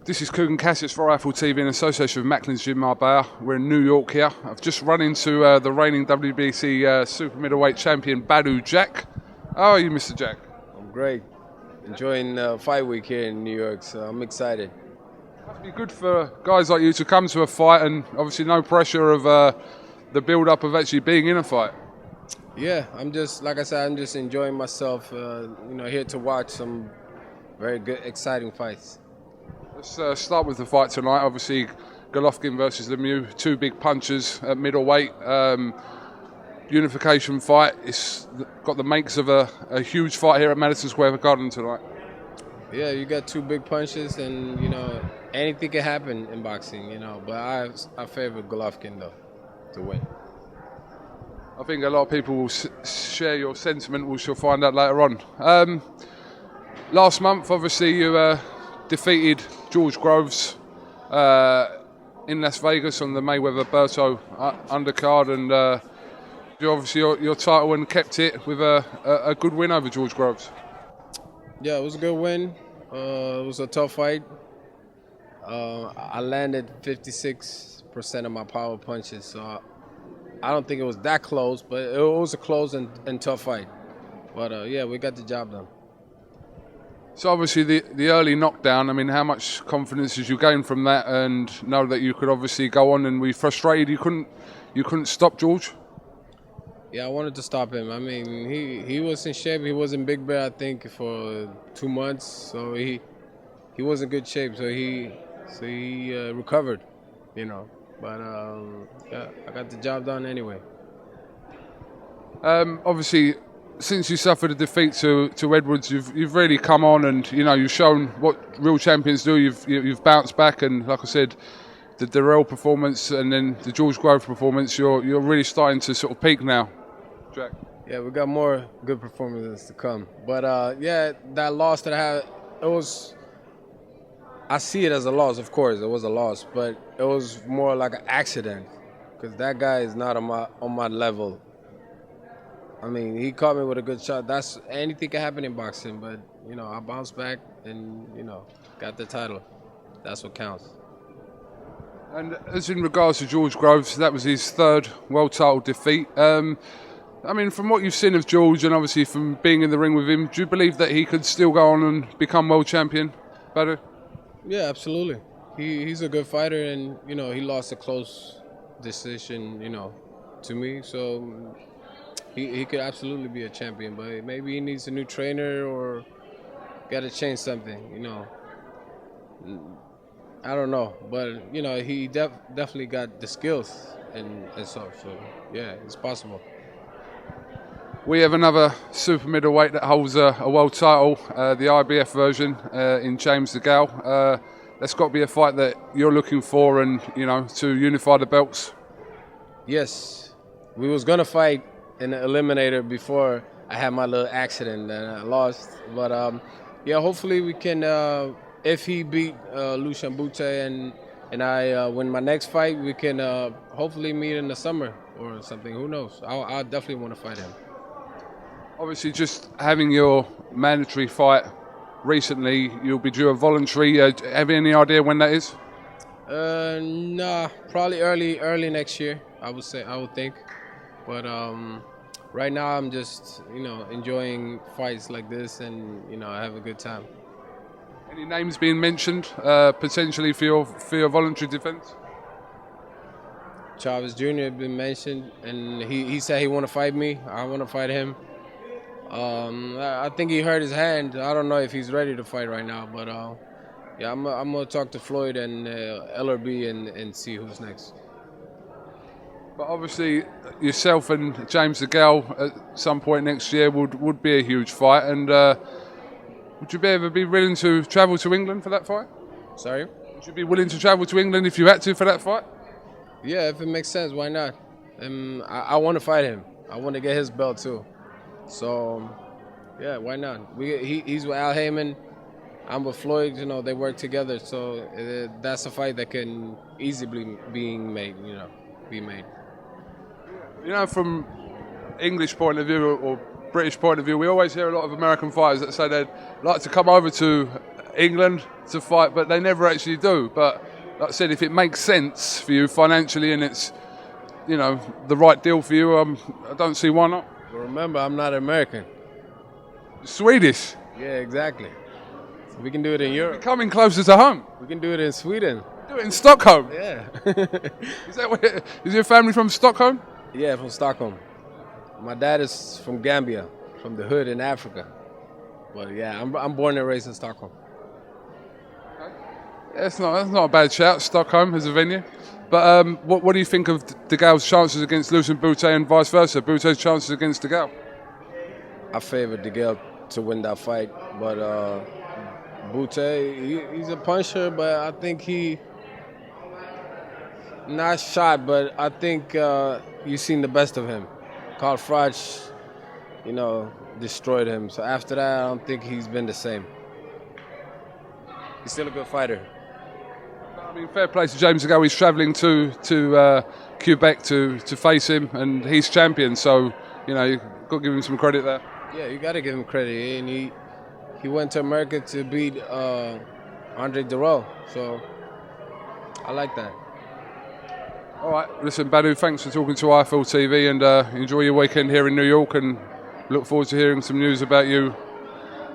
This is KUGAN CASSIUS for Eiffel TV in association with Macklin's Gym Marbella. We're in New York here. I've just run into the reigning WBC super middleweight champion Badou Jack. How are you, Mr. Jack? I'm great. Enjoying fight week here in New York, so I'm excited. It must be good for guys like you to come to a fight and obviously no pressure of the build-up of actually being in a fight. Yeah, I'm just, like I said, I'm just enjoying myself, here to watch some very good, exciting fights. Let's start with the fight tonight. Obviously, Golovkin versus Lemieux, two big punchers at middleweight. Unification fight. It's got the makes of a huge fight here at Madison Square Garden tonight. Yeah, you got two big punches, and anything can happen in boxing. But I favor Golovkin though to win. I think a lot of people will share your sentiment. We shall find out later on. Last month, obviously, you defeated George Groves in Las Vegas on the Mayweather-Berto undercard, and you obviously your title and kept it with a good win over George Groves. Yeah, it was a good win. It was a tough fight. I landed 56% of my power punches, so I don't think it was that close, but it was a close and tough fight. But yeah, we got the job done. So obviously the early knockdown, I mean, how much confidence did you gain from that, and know that you could obviously go on and be frustrated you couldn't stop George? Yeah, I wanted to stop him. I mean, he was in shape. He was in Big Bear, I think, for 2 months, so he was in good shape. So he recovered, But yeah, I got the job done anyway. Obviously, since you suffered a defeat to Edwards, you've really come on, and you've shown what real champions do. You've bounced back, and like I said, the DeGALE performance and then the George Grove performance, you're really starting to sort of peak now, Jack. Yeah, we got more good performances to come. But yeah, that loss that I had, I see it as a loss. Of course, it was a loss, but it was more like an accident because that guy is not on my level. I mean, he caught me with a good shot. Anything can happen in boxing, but I bounced back and got the title. That's what counts. And as in regards to George Groves, that was his third world title defeat. I mean, from what you've seen of George, and obviously from being in the ring with him, do you believe that he could still go on and become world champion, Badou? Yeah, absolutely. He's a good fighter, and he lost a close decision, to me. So. He could absolutely be a champion, but maybe he needs a new trainer or got to change something, I don't know, but he definitely got the skills and stuff. So yeah, it's possible. We have another super middleweight that holds a world title, the IBF version, in James DeGALE. That's got to be a fight that you're looking for, and to unify the belts. Yes, we was gonna fight in the eliminator before I had my little accident and I lost. But yeah, hopefully we can, if he beat Lucian Bute and I win my next fight, we can hopefully meet in the summer or something. Who knows? I definitely want to fight him. Obviously, just having your mandatory fight recently, you'll be due a voluntary. Have you any idea when that is? Nah, probably early next year, I would think. But right now I'm just, enjoying fights like this, and I have a good time. Any names being mentioned potentially for your voluntary defense? Chavez Jr. has been mentioned, and he said he want to fight me. I want to fight him. I think he hurt his hand. I don't know if he's ready to fight right now, but yeah, I'm gonna talk to Floyd and LRB and see who's next. But obviously, yourself and James DeGALE at some point next year would be a huge fight. And would you ever be willing to travel to England for that fight? Sorry? Would you be willing to travel to England if you had to for that fight? Yeah, if it makes sense, why not? I want to fight him. I want to get his belt too. So, yeah, why not? He's with Al Heyman. I'm with Floyd. They work together. So that's a fight that can easily be made. From English point of view or British point of view, we always hear a lot of American fighters that say they'd like to come over to England to fight, but they never actually do. But like I said, if it makes sense for you financially and it's, you know, the right deal for you, I don't see why not. But remember, I'm not American. Swedish. Yeah, exactly. So we can do it in Europe. Coming closer to home. We can do it in Sweden. Do it in Stockholm. Yeah. Is your family from Stockholm? Yeah, from Stockholm. My dad is from Gambia, from the hood in Africa. But yeah, I'm born and raised in Stockholm. Yeah, that's not a bad shout, Stockholm as a venue. But what do you think of DeGALE's chances against Lucien Boutte and vice versa? Boutte's chances against DeGALE? I favor DeGALE to win that fight, but Boutte, he's a puncher, but I think he not shot, but I think you've seen the best of him. Carl Froch, you know, destroyed him. So after that, I don't think he's been the same. He's still a good fighter. I mean, fair play to James DeGALE. He's travelling to Quebec to face him, and he's champion. So, you know, you've got to give him some credit there. Yeah, you got to give him credit. And he went to America to beat Andre Durrell. So I like that. All right, listen, Badou, thanks for talking to IFL TV, and enjoy your weekend here in New York, and look forward to hearing some news about you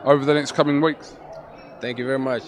over the next coming weeks. Thank you very much.